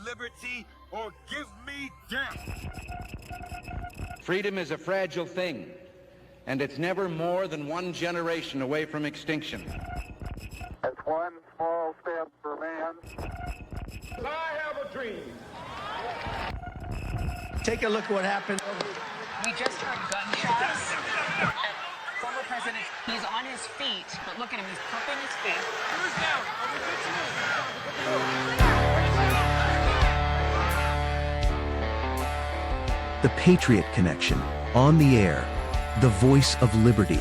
liberty or give me death. Freedom is a fragile thing, and it's never more than one generation away from extinction. It's one small step for man. I have a dream. Take a look at what happened. We just heard gunshots. Former president, he's on his feet, but look at him, he's pumping his feet. The Patriot Connection, on the air, the voice of liberty.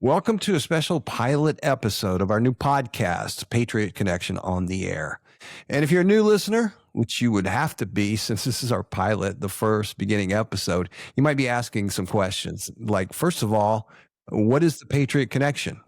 Welcome to a special pilot episode of our new podcast, Patriot Connection on the Air. And if you're a new listener, which you would have to be since this is our pilot, the first beginning episode, you might be asking some questions. Like, first of all, what is the Patriot Connection?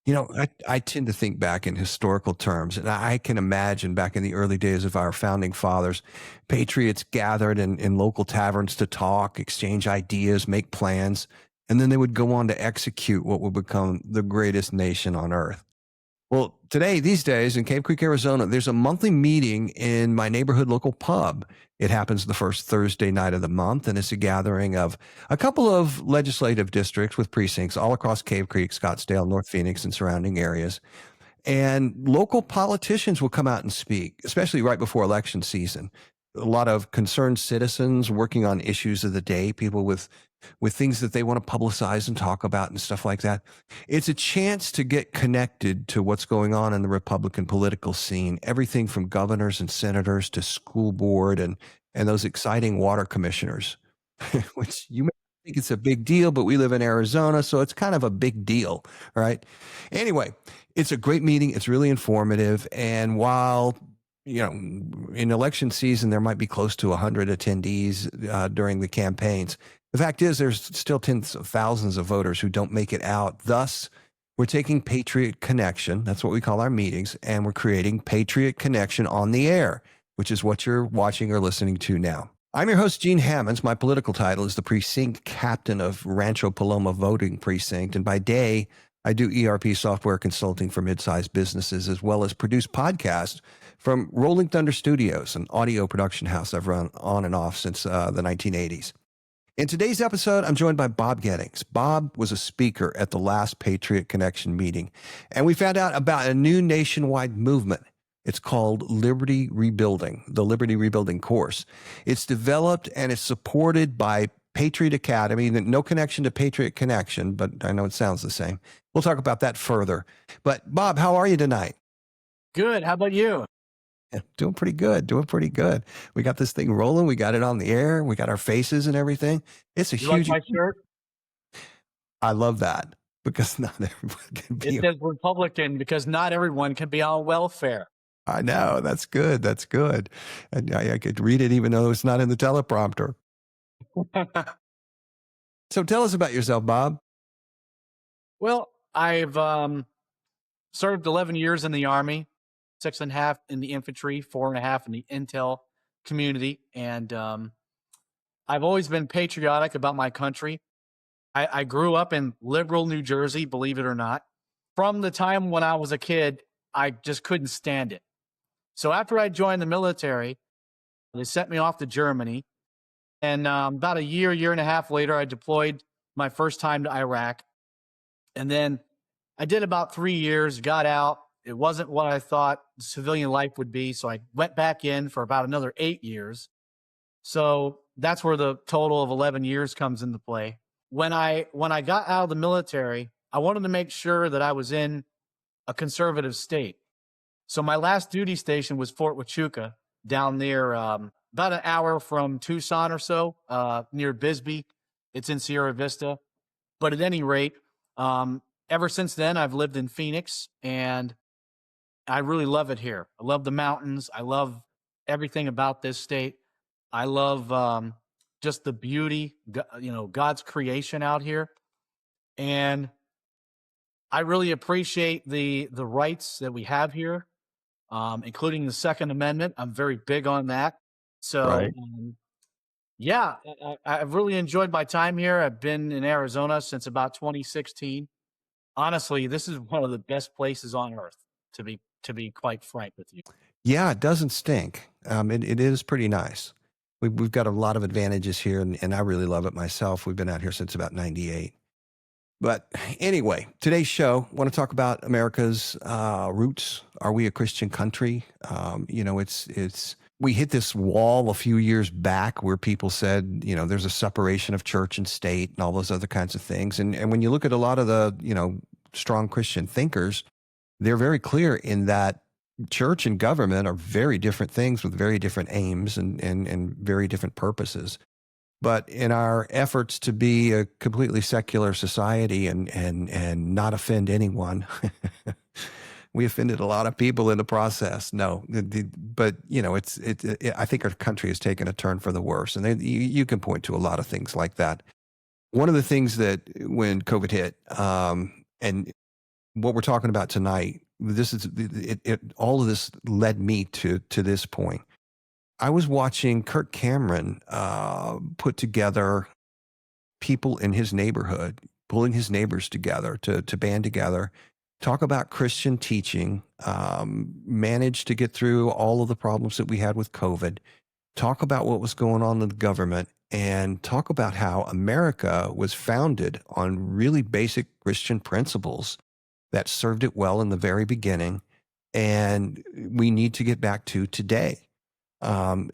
You know, I tend to think back in historical terms, and I can imagine back in the early days of our founding fathers, patriots gathered in local taverns to talk, exchange ideas, make plans, and then they would go on to execute what would become the greatest nation on earth. Well, today, these days in Cave Creek, Arizona, there's a monthly meeting in my neighborhood local pub. It happens the first Thursday night of the month, and it's a gathering of a couple of legislative districts with precincts all across Cave Creek, Scottsdale, North Phoenix, and surrounding areas. And local politicians will come out and speak, especially right before election season. A lot of concerned citizens working on issues of the day, people with things that they want to publicize and talk about and stuff like that. It's a chance to get connected to what's going on in the Republican political scene, everything from governors and senators to school board and those exciting water commissioners, which you may think it's a big deal, but we live in Arizona, so it's kind of a big deal, right? Anyway, it's a great meeting. It's really informative. And while in election season, there might be close to 100 attendees during the campaigns. The fact is, there's still tens of thousands of voters who don't make it out. Thus, we're taking Patriot Connection, that's what we call our meetings, and we're creating Patriot Connection on the Air, which is what you're watching or listening to now. I'm your host, Gene Hammons. My political title is the precinct captain of Rancho Paloma Voting Precinct, and by day, I do ERP software consulting for mid-sized businesses, as well as produce podcasts from Rolling Thunder Studios, an audio production house I've run on and off since the 1980s. In today's episode, I'm joined by Bob Gittings. Bob was a speaker at the last Patriot Connection meeting, and we found out about a new nationwide movement. It's called Liberty Rebuilding, the Liberty Rebuilding course. It's developed and it's supported by Patriot Academy, no connection to Patriot Connection, but I know it sounds the same. We'll talk about that further. But Bob, how are you tonight? Good. How about you? Yeah, doing pretty good. We got this thing rolling. We got it on the air. We got our faces and everything. It's a huge. Like my shirt? I love that because not everyone can be. It says Republican because not everyone can be on welfare. I know. That's good. And I could read it even though it's not in the teleprompter. So tell us about yourself, Bob. Well, I've served 11 years in the Army, 6.5 in the infantry, 4.5 in the intel community. And I've always been patriotic about my country. I grew up in liberal New Jersey, believe it or not. From the time when I was a kid, I just couldn't stand it. So after I joined the military, they sent me off to Germany. And about a year and a half later, I deployed my first time to Iraq. And then I did about 3 years, got out. It wasn't what I thought civilian life would be. So I went back in for about another 8 years. So that's where the total of 11 years comes into play. When I got out of the military, I wanted to make sure that I was in a conservative state. So my last duty station was Fort Huachuca down there, about an hour from Tucson or so, near Bisbee. It's in Sierra Vista. But at any rate, ever since then, I've lived in Phoenix, and I really love it here. I love the mountains. I love everything about this state. I love just the beauty, God's creation out here. And I really appreciate the rights that we have here, including the Second Amendment. I'm very big on that. So Right. Yeah, I've really enjoyed my time here. I've been in Arizona since about 2016. Honestly, this is one of the best places on earth, to be quite frank with you. Yeah, it doesn't stink. It is pretty nice. We've got a lot of advantages here, and I really love it myself. We've been out here since about 98. But anyway, today's show, I want to talk about America's roots. Are we a Christian country? We hit this wall a few years back where people said, there's a separation of church and state and all those other kinds of things. And when you look at a lot of the, strong Christian thinkers, they're very clear in that church and government are very different things with very different aims and very different purposes. But in our efforts to be a completely secular society and not offend anyone, we offended a lot of people in the process. No, but I think our country has taken a turn for the worse, and you can point to a lot of things like that. One of the things that when COVID hit, and what we're talking about tonight, all of this led me to this point. I was watching Kirk Cameron put together people in his neighborhood, pulling his neighbors together to band together, talk about Christian teaching, manage to get through all of the problems that we had with COVID, talk about what was going on in the government, and talk about how America was founded on really basic Christian principles that served it well in the very beginning, and we need to get back to today. There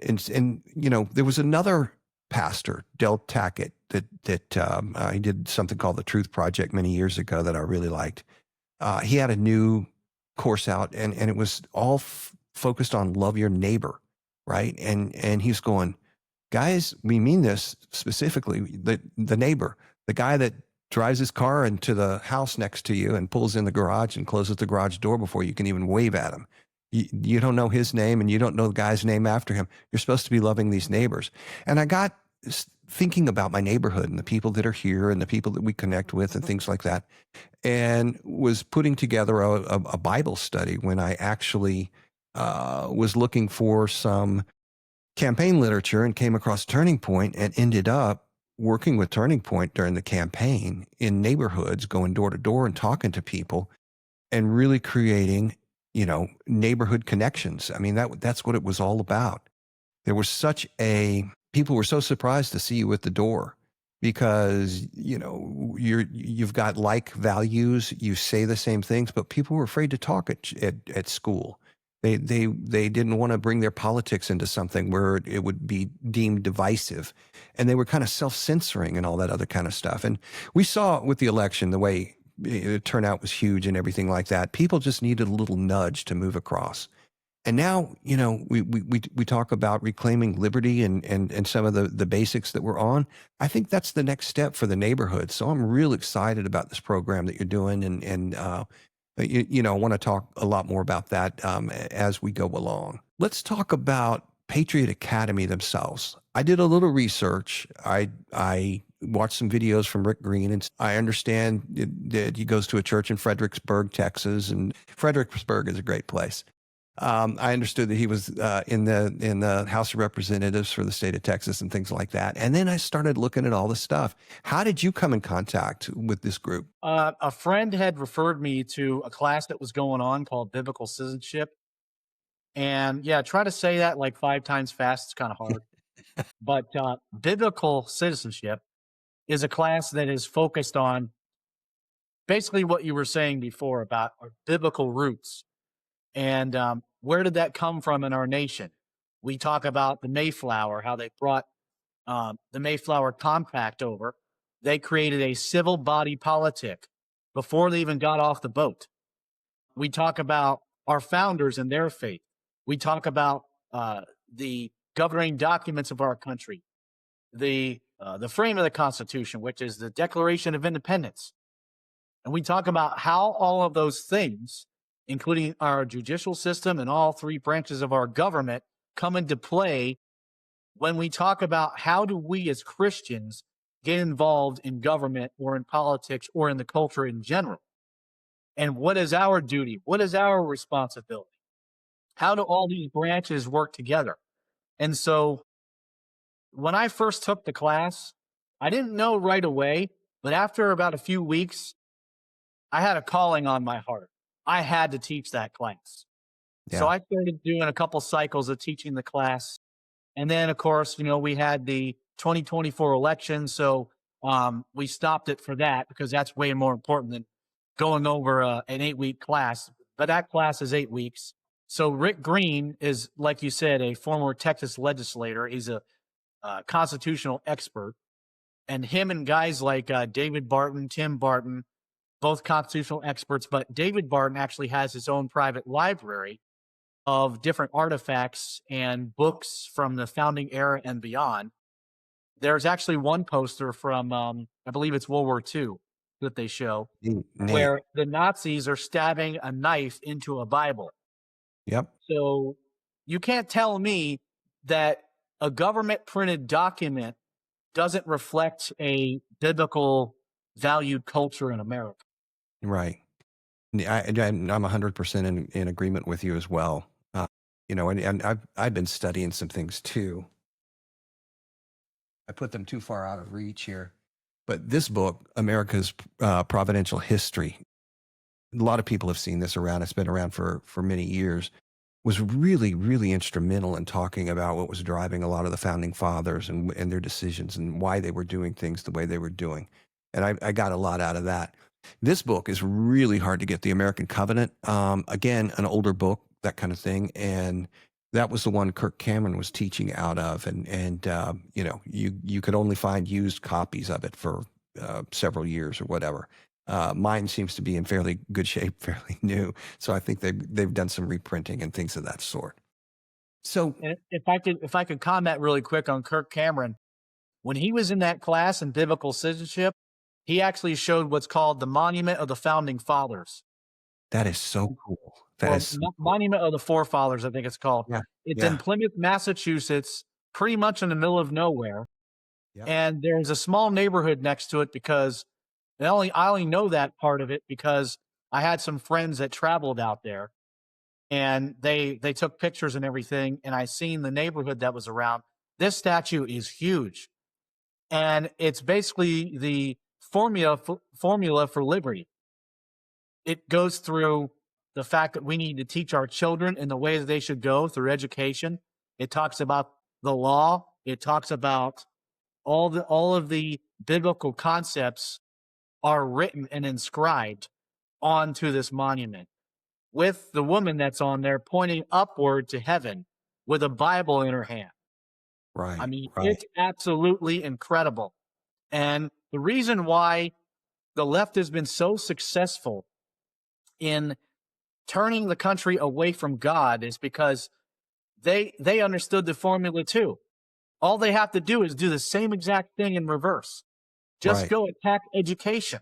was another pastor, Del Tackett, that he did something called the Truth Project many years ago that I really liked. He had a new course out, and it was all focused on love your neighbor, right? And he's going, guys, we mean this specifically. The neighbor, the guy that drives his car into the house next to you and pulls in the garage and closes the garage door before you can even wave at him. You don't know his name and you don't know the guy's name after him. You're supposed to be loving these neighbors. And I got thinking about my neighborhood and the people that are here and the people that we connect with and things like that, and was putting together a Bible study when I actually was looking for some campaign literature and came across Turning Point and ended up working with Turning Point during the campaign in neighborhoods, going door to door and talking to people and really creating neighborhood connections. I mean, that's what it was all about. There was people were so surprised to see you at the door because, you've got like values, you say the same things, but people were afraid to talk at school. They didn't want to bring their politics into something where it would be deemed divisive, and they were kind of self-censoring and all that other kind of stuff. And we saw with the election, the way the turnout was huge and everything like that. People just needed a little nudge to move across. And now, we talk about reclaiming liberty and some of the basics that we're on. I think that's the next step for the neighborhood. So I'm real excited about this program that you're doing. And I want to talk a lot more about that as we go along. Let's talk about Patriot Academy themselves. I did a little research. I watched some videos from Rick Green, and I understand that he goes to a church in Fredericksburg, Texas, and Fredericksburg is a great place. I understood that he was in the House of Representatives for the state of Texas and things like that. And then I started looking at all this stuff. How did you come in contact with this group? A friend had referred me to a class that was going on called Biblical Citizenship. And yeah, try to say that like 5 times fast. It's kind of hard. But Biblical Citizenship is a class that is focused on basically what you were saying before about our biblical roots. And where did that come from in our nation? We talk about the Mayflower, how they brought the Mayflower Compact over. They created a civil body politic before they even got off the boat. We talk about our founders and their faith. We talk about the governing documents of our country, the frame of the Constitution, which is the Declaration of Independence. And we talk about how all of those things, including our judicial system and all 3 branches of our government, come into play when we talk about how do we as Christians get involved in government or in politics or in the culture in general. And what is our duty? What is our responsibility? How do all these branches work together? And so when I first took the class, I didn't know right away, but after about a few weeks, I had a calling on my heart. I had to teach that class. So Yeah. I started doing a couple cycles of teaching the class. And then, of course, we had the 2024 election. So we stopped it for that because that's way more important than going over an 8-week class. But that class is 8 weeks. So Rick Green is, like you said, a former Texas legislator. He's a constitutional expert. And him and guys like David Barton, Tim Barton, both constitutional experts. But David Barton actually has his own private library of different artifacts and books from the founding era and beyond. There's actually one poster from, I believe it's World War II that they show, where the Nazis are stabbing a knife into a Bible. Yep. So you can't tell me that a government printed document doesn't reflect a biblical valued culture in America. Right. I'm 100% in agreement with you as well. And I've been studying some things too. I put them too far out of reach here. But this book, America's Providential History, a lot of people have seen this around. It's been around for many years. Was really, really instrumental in talking about what was driving a lot of the founding fathers and their decisions and why they were doing things the way they were doing. And I got a lot out of that. This book is really hard to get, The American Covenant. Again, an older book, that kind of thing. And that was the one Kirk Cameron was teaching out of. And you could only find used copies of it for several years or whatever. Mine seems to be in fairly good shape, fairly new. So I think they've done some reprinting and things of that sort. So and if I could comment really quick on Kirk Cameron, when he was in that class in biblical citizenship, he actually showed what's called the Monument of the Founding Fathers. That is so cool. Monument of the Forefathers, I think it's called. Yeah. It's in Plymouth, Massachusetts, pretty much in the middle of nowhere. Yeah. And there's a small neighborhood next to it because I only know that part of it because I had some friends that traveled out there and they took pictures and everything. And I seen the neighborhood that was around. This statue is huge. And it's basically the formula for liberty. It goes through the fact that we need to teach our children in the way that they should go through education. It talks about the law. It talks about all of the biblical concepts are written and inscribed onto this monument with the woman that's on there pointing upward to heaven with a Bible in her hand. Right. I mean, right. It's absolutely incredible. And the reason why the left has been so successful in turning the country away from God is because they understood the formula too. All they have to do is do the same exact thing in reverse. Just go attack education,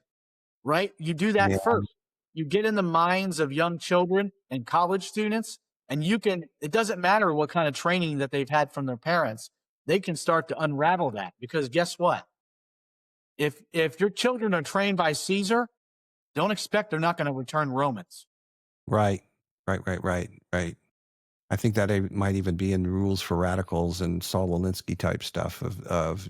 right? You do that first. You get in the minds of young children and college students, and it doesn't matter what kind of training that they've had from their parents. They can start to unravel that because guess what? If your children are trained by Caesar, don't expect they're not going to return Romans. Right. I think that might even be in rules for radicals and Saul Alinsky type stuff of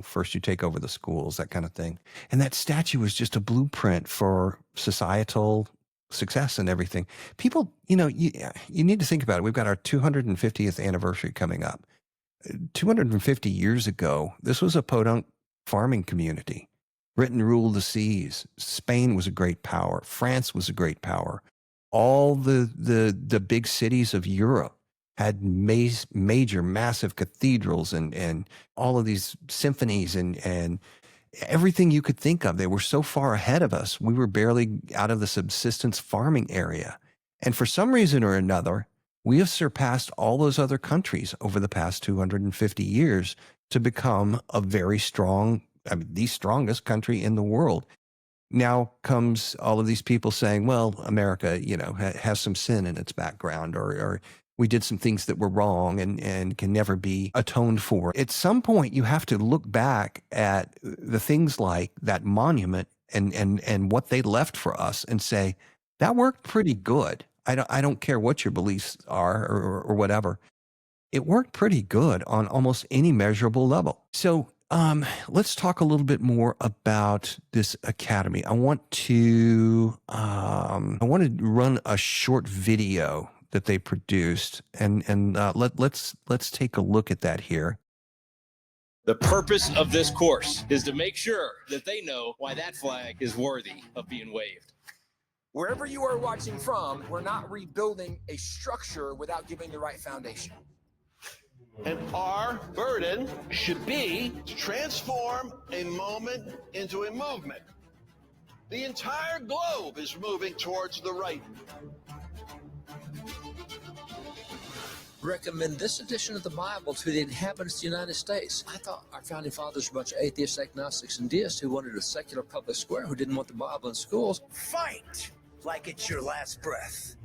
first you take over the schools, that kind of thing. And that statue is just a blueprint for societal success and everything. People, you need to think about it. We've got our 250th anniversary coming up. 250 years ago, this was a podunk farming community. Britain ruled the seas. Spain was a great power. France was a great power. All the big cities of Europe had major, massive cathedrals and all of these symphonies and everything you could think of. They were so far ahead of us. We were barely out of the subsistence farming area. And for some reason or another, we have surpassed all those other countries over the past 250 years to become a very strong, the strongest country in the world. Now comes all of these people saying, well, America, has some sin in its background, or we did some things that were wrong and can never be atoned for. At some point, you have to look back at the things like that monument and what they left for us and say, that worked pretty good. I don't care what your beliefs are or whatever. it worked pretty good on almost any measurable level. So let's talk a little bit more about this academy. I want to run a short video that they produced, and let's take a look at that here. The purpose of this course is to make sure that they know why that flag is worthy of being waved. Wherever you are watching from, we're not rebuilding a structure without giving the right foundation. And our burden should be to transform a moment into a movement. The entire globe is moving towards the right. Recommend this edition of the Bible to the inhabitants of the United States. I thought our founding fathers were a bunch of atheists, agnostics, and deists who wanted a secular public square, who didn't want the Bible in schools. Fight like it's your last breath.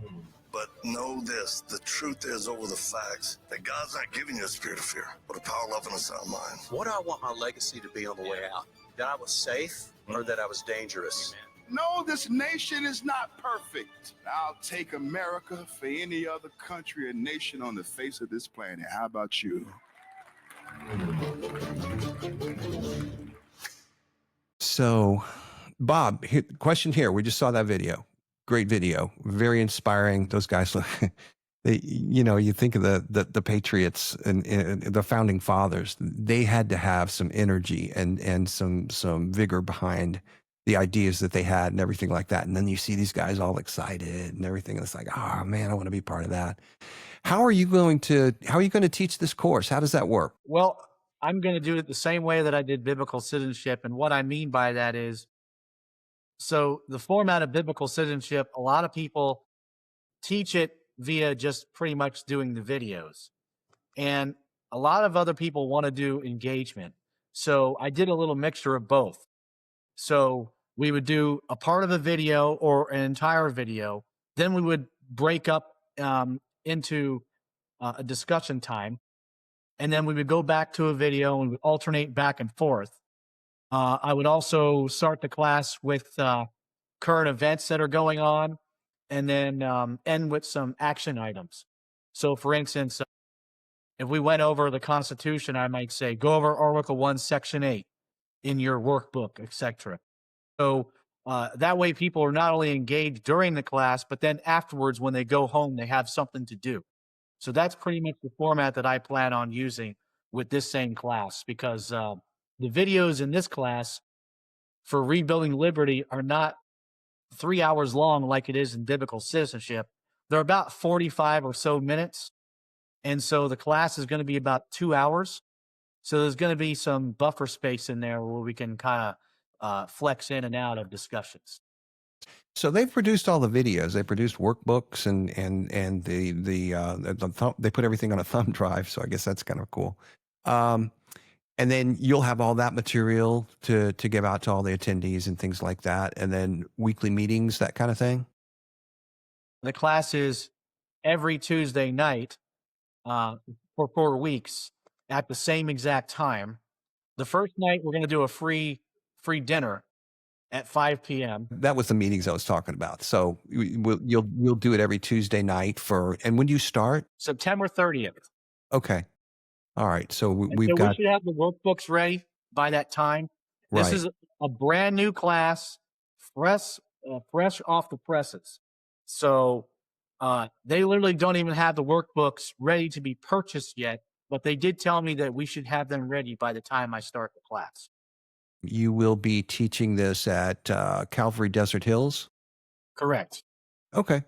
But know this, the truth is over the facts, that God's not giving you a spirit of fear, but a power, love, and a sound mind. What do I want my legacy to be on the way out? That I was safe or that I was dangerous? No, this nation is not perfect. I'll take America for any other country or nation on the face of this planet. How about you? So, Bob, question here. We just saw that video. Great video, very inspiring. Those guys look, you think of the Patriots and the founding fathers. They had to have some energy and some vigor behind the ideas that they had and everything like that. And then you see these guys all excited and everything. And it's like, oh man, I want to be part of that. How are you going to teach this course? How does that work? Well, I'm going to do it the same way that I did biblical citizenship. And what I mean by that is, so the format of biblical citizenship, a lot of people teach it via just pretty much doing the videos. And a lot of other people want to do engagement. So I did a little mixture of both. So we would do a part of a video or an entire video. Then we would break up into a discussion time. And then we would go back to a video and we would alternate back and forth. I would also start the class with current events that are going on, and then end with some action items. So, for instance, if we went over the Constitution, I might say, go over Article 1, Section 8 in your workbook, etc. So that way people are not only engaged during the class, but then afterwards when they go home, they have something to do. So that's pretty much the format that I plan on using with this same class, because the videos in this class for Rebuilding Liberty are not 3 hours long like it is in biblical citizenship. They're about 45 or so minutes. And so the class is going to be about 2 hours. So there's going to be some buffer space in there where we can kind of flex in and out of discussions. So they've produced all the videos. They produced workbooks and they put everything on a thumb drive. So I guess that's kind of cool. And then you'll have all that material to give out to all the attendees and things like that. And then weekly meetings, that kind of thing. The class is every Tuesday night for 4 weeks at the same exact time. The first night, we're going to do a free dinner at 5 p.m. That was the meetings I was talking about. So you'll do it every Tuesday night and when do you start? September 30th. Okay. All right. So we should have the workbooks ready by that time. This Right. is a brand new class, fresh off the presses. So they literally don't even have the workbooks ready to be purchased yet, but they did tell me that we should have them ready by the time I start the class. You will be teaching this at Calvary Desert Hills? Correct. Okay.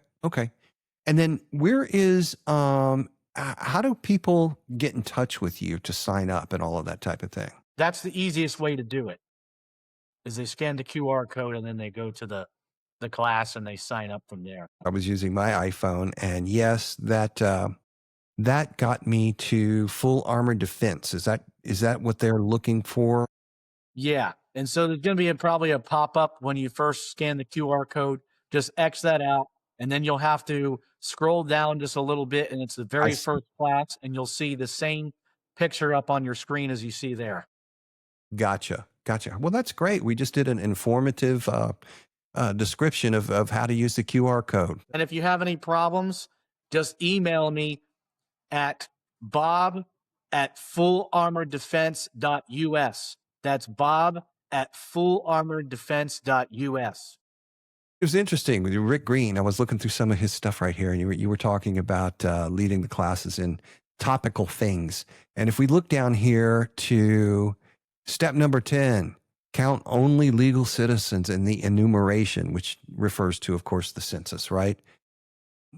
And then where is, how do people get in touch with you to sign up and all of that type of thing? That's the easiest way to do it, is they scan the QR code and then they go to the class and they sign up from there. I was using my iPhone, and yes, that got me to full armor defense. Is that what they're looking for? Yeah. And so there's going to be probably a pop-up when you first scan the QR code. Just X that out, and then you'll have to scroll down just a little bit, and it's the very first class, and you'll see the same picture up on your screen as you see there. Gotcha. Well, that's great. We just did an informative description of how to use the QR code. And if you have any problems, just email me at Bob at fullarmoreddefense.us. That's Bob at fullarmoreddefense.us. It was interesting with Rick Green. I was looking through some of his stuff right here, and you were talking about leading the classes in topical things. And if we look down here to step number 10, count only legal citizens in the enumeration, which refers to, of course, the census, right?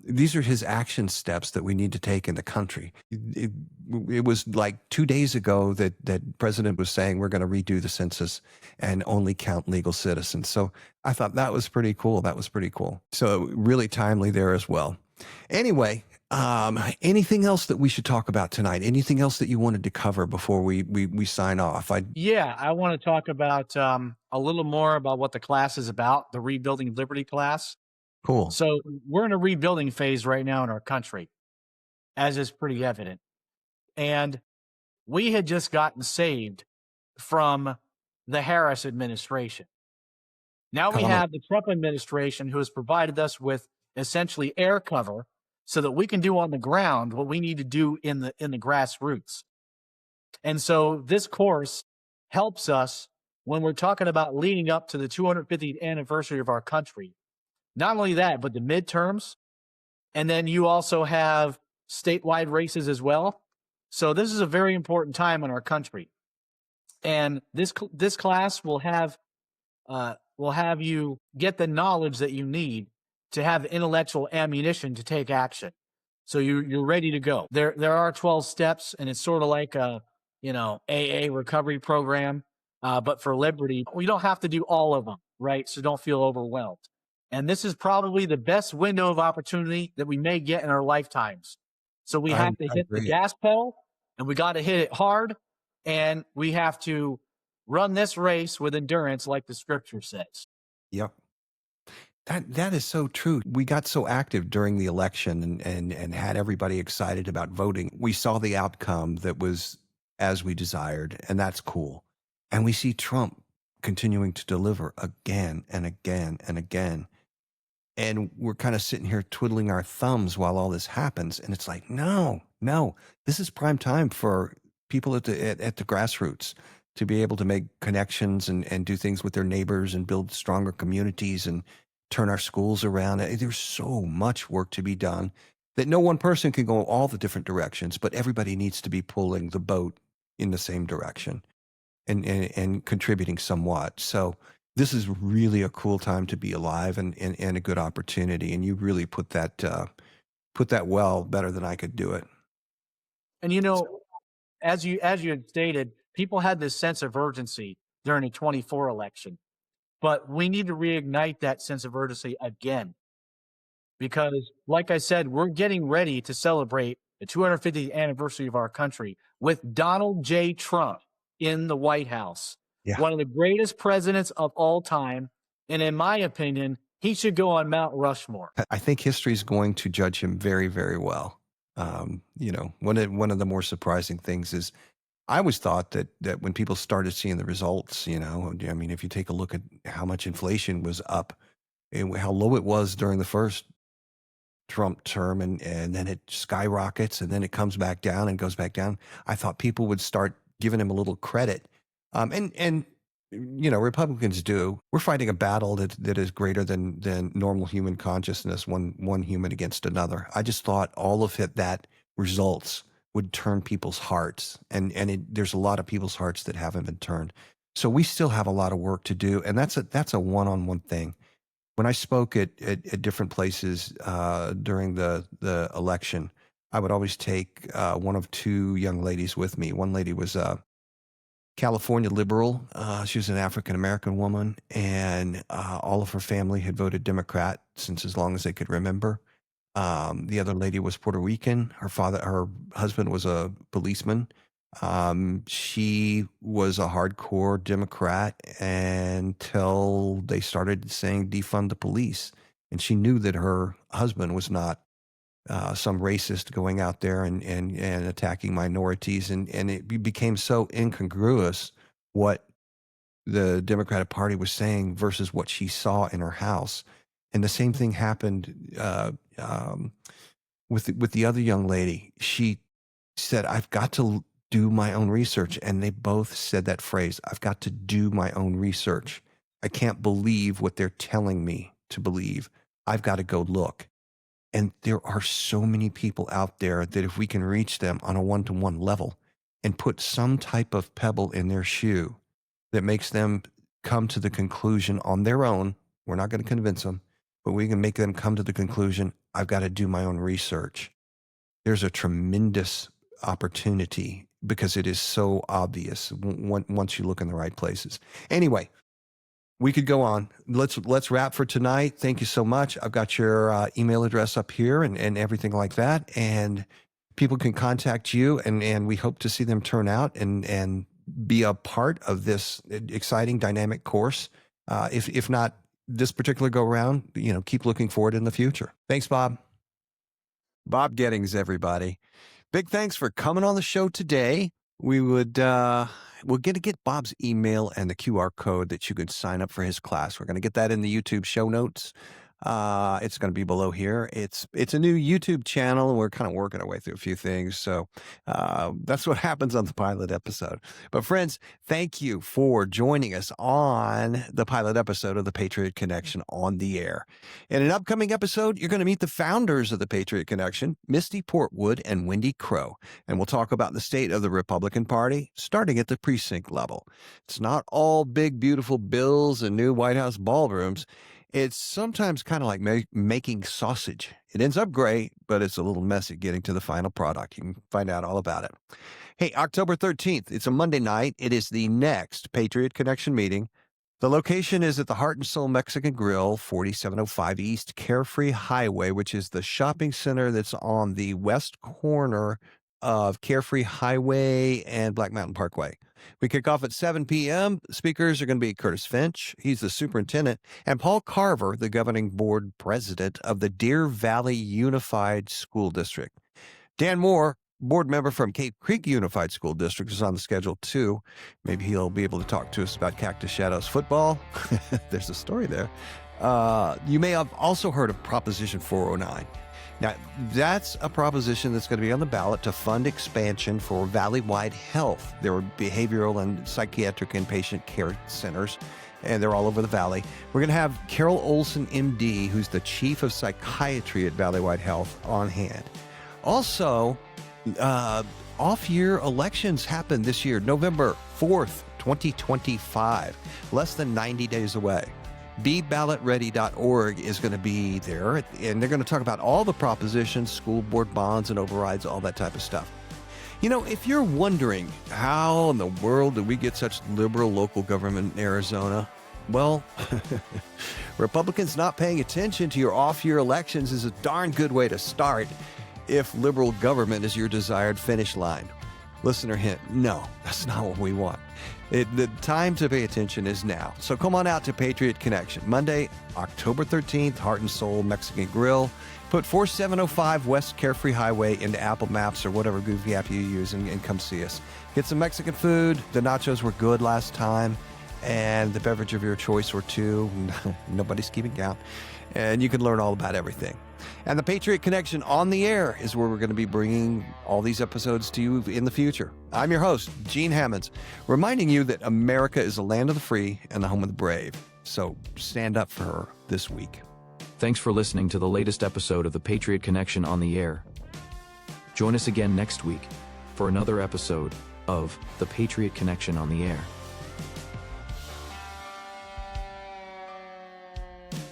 These are his action steps that we need to take in the country. It was like 2 days ago that President was saying we're going to redo the census and only count legal citizens. So I thought that was pretty cool. That was pretty cool. So really timely there as well. Anyway, anything else that we should talk about tonight? Anything else that you wanted to cover before we sign off? I want to talk about a little more about what the class is about, the Rebuilding Liberty class. Cool. So we're in a rebuilding phase right now in our country, as is pretty evident. And we had just gotten saved from the Harris administration. Now we have the Trump administration who has provided us with essentially air cover so that we can do on the ground what we need to do in the grassroots. And so this course helps us when we're talking about leading up to the 250th anniversary of our country. Not only that, but the midterms. And then you also have statewide races as well. So this is a very important time in our country. And this class will have you get the knowledge that you need to have intellectual ammunition to take action. So you're ready to go. There are 12 steps, and it's sort of like a AA recovery program, but for liberty. We don't have to do all of them, right? So don't feel overwhelmed. And this is probably the best window of opportunity that we may get in our lifetimes. So we have to hit the gas pedal, and we got to hit it hard, and we have to run this race with endurance like the scripture says. Yep. That is so true. We got so active during the election and had everybody excited about voting. We saw the outcome that was as we desired, and that's cool. And we see Trump continuing to deliver again and again and again. And we're kind of sitting here twiddling our thumbs while all this happens. And it's like, no, this is prime time for people at the grassroots to be able to make connections and do things with their neighbors and build stronger communities and turn our schools around. There's so much work to be done that no one person can go all the different directions, but everybody needs to be pulling the boat in the same direction and contributing somewhat. So this is really a cool time to be alive and a good opportunity. And you really put that well better than I could do it. And as you had stated, people had this sense of urgency during the 24 election, but we need to reignite that sense of urgency again, because like I said, we're getting ready to celebrate the 250th anniversary of our country with Donald J. Trump in the White House. Yeah. One of the greatest presidents of all time. And in my opinion, he should go on Mount Rushmore. I think history is going to judge him very, very well. One of the more surprising things is I always thought that when people started seeing the results, if you take a look at how much inflation was up and how low it was during the first Trump term, and then it skyrockets and then it comes back down and goes back down. I thought people would start giving him a little credit. Republicans do. We're fighting a battle that is greater than normal human consciousness, one human against another. I just thought all of that results would turn people's hearts, and there's a lot of people's hearts that haven't been turned. So we still have a lot of work to do, and that's a one-on-one thing. When I spoke at different places during the election, I would always take one of two young ladies with me. One lady was California liberal. She was an African-American woman, and all of her family had voted Democrat since as long as they could remember. The other lady was Puerto Rican. Her husband was a policeman. She was a hardcore Democrat until they started saying defund the police. And she knew that her husband was not some racist going out there and attacking minorities. And it became so incongruous what the Democratic Party was saying versus what she saw in her house. And the same thing happened with the other young lady. She She said, I've got to do my own research. And they both said that phrase, I've got to do my own research. I can't believe what they're telling me to believe. I've got to go look. And there are so many people out there that if we can reach them on a one-to-one level and put some type of pebble in their shoe that makes them come to the conclusion on their own, we're not going to convince them, but we can make them come to the conclusion, I've got to do my own research. There's a tremendous opportunity because it is so obvious once you look in the right places. Anyway, we could go on. Let's wrap for tonight. Thank you so much. I've got your email address up here and everything like that. And people can contact you, and we hope to see them turn out and be a part of this exciting, dynamic course. If not this particular go around, keep looking forward in the future. Thanks, Bob. Bob Gittings, everybody. Big thanks for coming on the show today. We're going to get Bob's email and the QR code that you could sign up for his class. We're going to get that in the YouTube show notes. It's going to be below here. It's a new YouTube channel, and we're kind of working our way through a few things. So that's what happens on the pilot episode. But friends, thank you for joining us on the pilot episode of the Patriot Connection on the Air. In an upcoming episode, you're going to meet the founders of the Patriot Connection, Misty Portwood and Wendy Crow. And we'll talk about the state of the Republican Party, starting at the precinct level. It's not all big, beautiful bills and new White House ballrooms. It's sometimes kind of like making sausage. It ends up great, but it's a little messy getting to the final product. You can find out all about it. Hey, October 13th, it's a Monday night. It is the next Patriot Connection meeting. The location is at the Heart and Soul Mexican Grill, 4705 East Carefree Highway, which is the shopping center that's on the west corner of Carefree Highway and Black Mountain Parkway. We kick off at 7 p.m. Speakers are going to be Curtis Finch, he's the superintendent, and Paul Carver, the governing board president of the Deer Valley Unified School District. Dan Moore, board member from Cape Creek Unified School District, is on the schedule too. Maybe he'll be able to talk to us about Cactus Shadows football. There's a story there. You may have also heard of Proposition 409. Now, that's a proposition that's going to be on the ballot to fund expansion for valley-wide health. There are behavioral and psychiatric inpatient care centers, and they're all over the valley. We're going to have Carol Olson, MD, who's the chief of psychiatry at Valley-Wide Health, on hand. Also, off-year elections happen this year, November 4th, 2025, less than 90 days away. BeBallotReady.org is going to be there, and they're going to talk about all the propositions, school board bonds and overrides, all that type of stuff. If you're wondering how in the world did we get such liberal local government in Arizona, well, Republicans not paying attention to your off-year elections is a darn good way to start if liberal government is your desired finish line. Listener hint, no, that's not what we want. The time to pay attention is now. So come on out to Patriot Connection. Monday, October 13th, Heart and Soul Mexican Grill. Put 4705 West Carefree Highway into Apple Maps or whatever Goofy app you use and come see us. Get some Mexican food. The nachos were good last time, and the beverage of your choice were too. Nobody's keeping count. And you can learn all about everything. And the Patriot Connection on the Air is where we're going to be bringing all these episodes to you in the future. I'm your host, Gene Hammons, reminding you that America is the land of the free and the home of the brave. So stand up for her this week. Thanks for listening to the latest episode of the Patriot Connection on the Air. Join us again next week for another episode of the Patriot Connection on the Air.